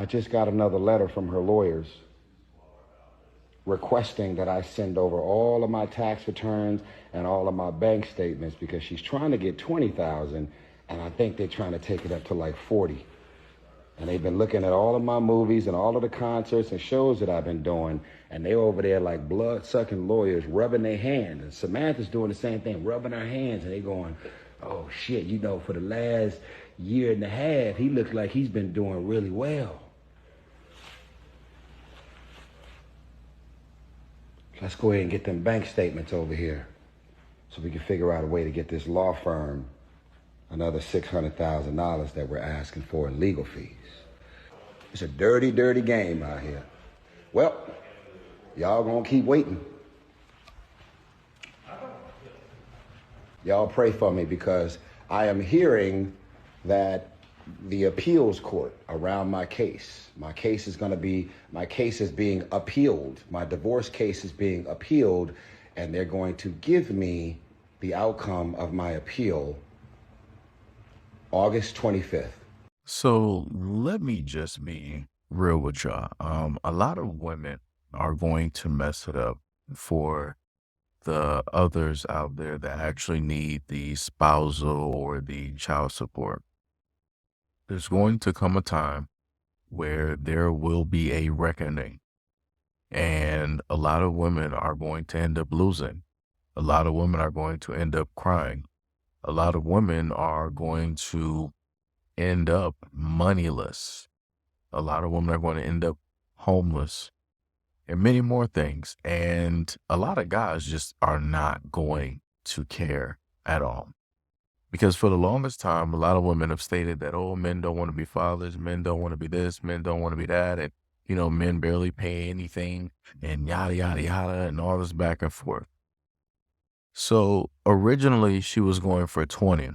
I just got another letter from her lawyers requesting that I send over all of my tax returns and all of my bank statements because she's trying to get 20,000 and I think they're trying to take it up to like 40. And they've been looking at all of my movies and all of the concerts and shows that I've been doing, and they over there like blood-sucking lawyers rubbing their hands. And Samantha's doing the same thing, rubbing her hands, and they going, oh shit, you know, for the last year and a half, he looks like he's been doing really well. Let's go ahead and get them bank statements over here so we can figure out a way to get this law firm another $600,000 that we're asking for in legal fees. It's a dirty, dirty game out here. Well, y'all gonna keep waiting. Y'all pray for me because I am hearing that the appeals court around my case is being appealed. My divorce case is being appealed, and they're going to give me the outcome of my appeal August 25th. So let me just be real with y'all. A lot of women are going to mess it up for the others out there that actually need the spousal or the child support. There's going to come a time where there will be a reckoning, and a lot of women are going to end up losing. A lot of women are going to end up crying. A lot of women are going to end up moneyless. A lot of women are going to end up homeless and many more things. And a lot of guys just are not going to care at all. Because for the longest time, a lot of women have stated that, oh, men don't want to be fathers, men don't want to be this, men don't want to be that, and, you know, men barely pay anything, and yada, yada, yada, and all this back and forth. So originally she was going for 20.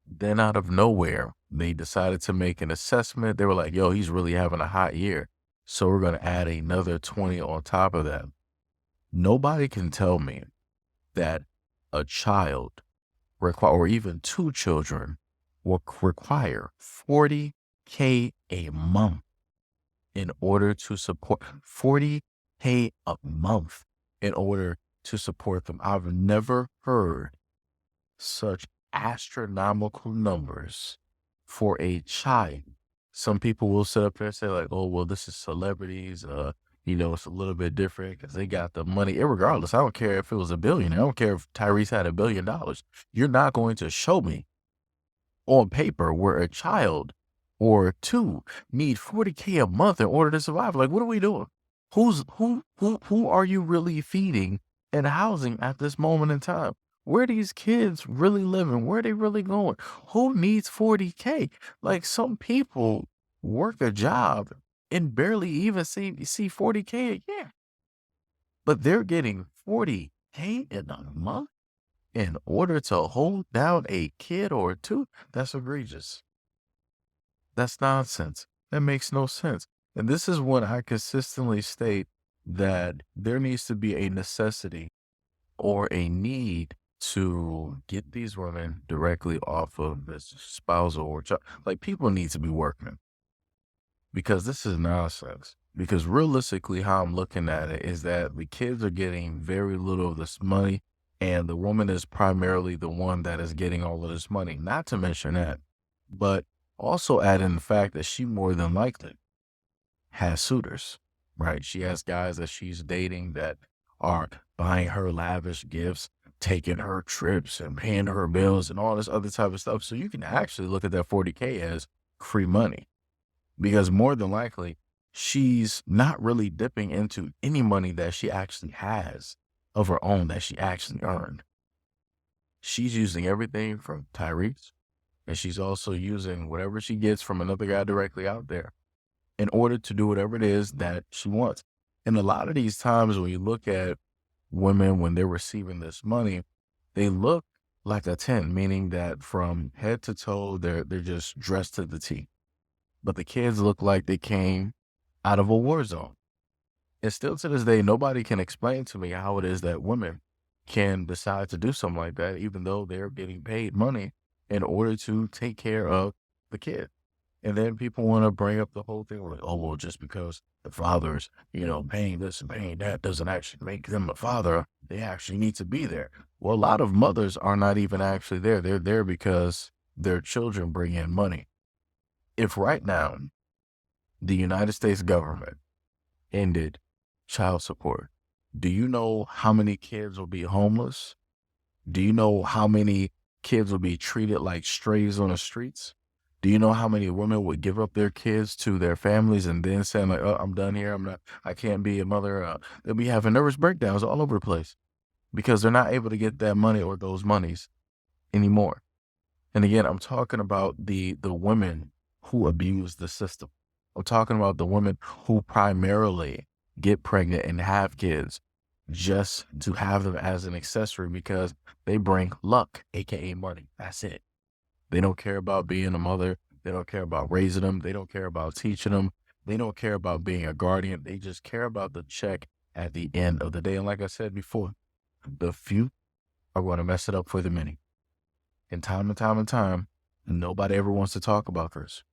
Then out of nowhere, they decided to make an assessment. They were like, yo, he's really having a hot year. So we're going to add another 20 on top of that. Nobody can tell me that a child or even two children will require $40K a month in order to support $40K a month in order to support them. I've never heard such astronomical numbers for a child. Some people will sit up there and say like, oh, well, this is celebrities. You know, it's a little bit different because they got the money. Irregardless, I don't care if it was a billion. I don't care if Tyrese had $1 billion. You're not going to show me on paper where a child or two need $40K a month in order to survive. Like, what are we doing? Who are you really feeding and housing at this moment in time? Where are these kids really living? Where are they really going? Who needs $40K? Like, some people work a job and barely even see $40K a year. But they're getting $40K in a month in order to hold down a kid or two. That's egregious. That's nonsense. That makes no sense. And this is when I consistently state that there needs to be a necessity or a need to get these women directly off of this spousal or child. Like, people need to be working. Because this is nonsense. Because realistically, how I'm looking at it is that the kids are getting very little of this money, and the woman is primarily the one that is getting all of this money. Not to mention that, but also add in the fact that she more than likely has suitors, right? She has guys that she's dating that are buying her lavish gifts, taking her trips and paying her bills and all this other type of stuff. So you can actually look at that $40K as free money. Because more than likely, she's not really dipping into any money that she actually has of her own that she actually earned. She's using everything from Tyrese, and she's also using whatever she gets from another guy directly out there in order to do whatever it is that she wants. And a lot of these times when you look at women, when they're receiving this money, they look like a 10, meaning that from head to toe, they're just dressed to the T. But the kids look like they came out of a war zone. And still to this day, nobody can explain to me how it is that women can decide to do something like that, even though they're getting paid money in order to take care of the kid. And then people want to bring up the whole thing like, oh, well, just because the father's, paying this and paying that doesn't actually make them a father. They actually need to be there. Well, a lot of mothers are not even actually there. They're there because their children bring in money. If right now the United States government ended child support, do you know how many kids will be homeless? Do you know how many kids will be treated like strays on the streets? Do you know how many women would give up their kids to their families and then saying like, "Oh, I'm done here. I can't be a mother." They'll be having nervous breakdowns all over the place because they're not able to get that money or those monies anymore. And again, I'm talking about the women who abuse the system. I'm talking about the women who primarily get pregnant and have kids just to have them as an accessory because they bring luck, aka money. That's it. They don't care about being a mother. They don't care about raising them. They don't care about teaching them. They don't care about being a guardian. They just care about the check at the end of the day. And like I said before, the few are going to mess it up for the many. And time, nobody ever wants to talk about this.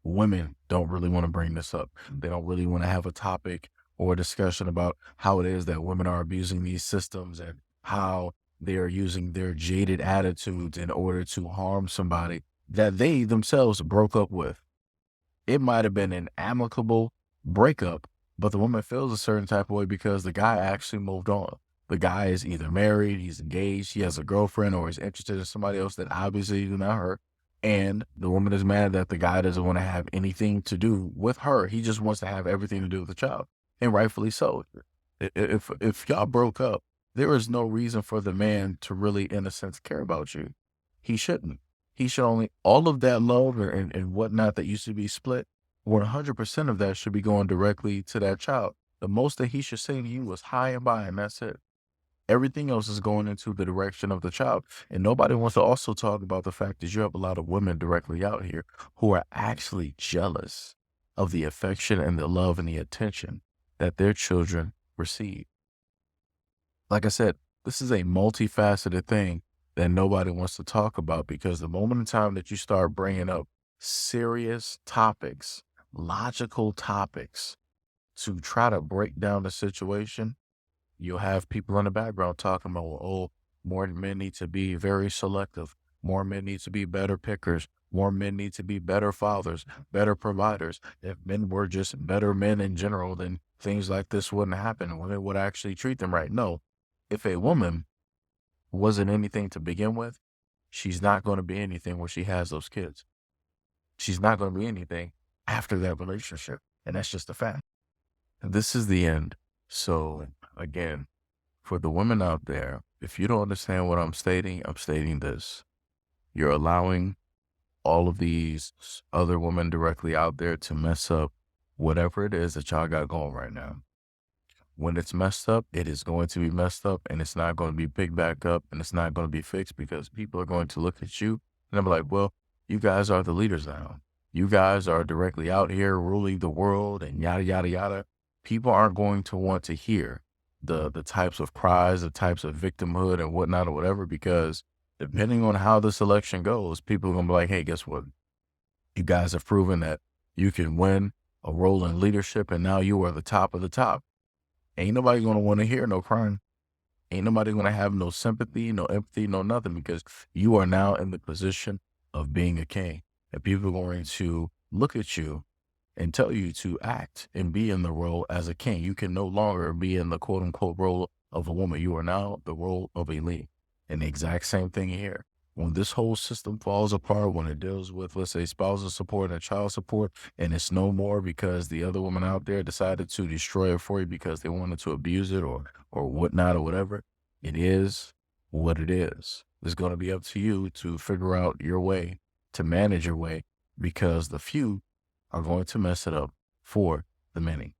Women don't really want to bring this up. They don't really want to have a topic or a discussion about how it is that women are abusing these systems and how they are using their jaded attitudes in order to harm somebody that they themselves broke up with. It might have been an amicable breakup, but the woman feels a certain type of way because the guy actually moved on. The guy is either married, he's engaged, he has a girlfriend, or he's interested in somebody else that obviously is not her. And the woman is mad that the guy doesn't want to have anything to do with her. He just wants to have everything to do with the child. And rightfully so. If y'all broke up, there is no reason for the man to really, in a sense, care about you. He shouldn't. He should only, all of that love and whatnot that used to be split, 100% of that should be going directly to that child. The most that he should say to you was hi and bye, and that's it. Everything else is going into the direction of the child. And nobody wants to also talk about the fact that you have a lot of women directly out here who are actually jealous of the affection and the love and the attention that their children receive. Like I said, this is a multifaceted thing that nobody wants to talk about because the moment in time that you start bringing up serious topics, logical topics to try to break down the situation, you'll have people in the background talking about, well, oh, more men need to be very selective. More men need to be better pickers. More men need to be better fathers, better providers. If men were just better men in general, then things like this wouldn't happen. Women would actually treat them right. No, if a woman wasn't anything to begin with, she's not going to be anything when she has those kids. She's not going to be anything after that relationship. And that's just a fact. This is the end. So again, for the women out there, if you don't understand what I'm stating this. You're allowing all of these other women directly out there to mess up whatever it is that y'all got going right now. When it's messed up, it is going to be messed up and it's not going to be picked back up and it's not going to be fixed because people are going to look at you and they're like, well, you guys are the leaders now. You guys are directly out here ruling the world and yada, yada, yada. People aren't going to want to hear the types of cries, the types of victimhood and whatnot or whatever, because depending on how this election goes, people are going to be like, hey, guess what? You guys have proven that you can win a role in leadership and now you are the top of the top. Ain't nobody going to want to hear no crying. Ain't nobody going to have no sympathy, no empathy, no nothing, because you are now in the position of being a king. And people are going to look at you and tell you to act and be in the role as a king. You can no longer be in the quote unquote role of a woman. You are now the role of a lead. And the exact same thing here. When this whole system falls apart, when it deals with, let's say, spousal support and child support, and it's no more because the other woman out there decided to destroy it for you because they wanted to abuse it or whatnot or whatever, it is what it is. It's going to be up to you to figure out your way, to manage your way, because the few are going to mess it up for the many.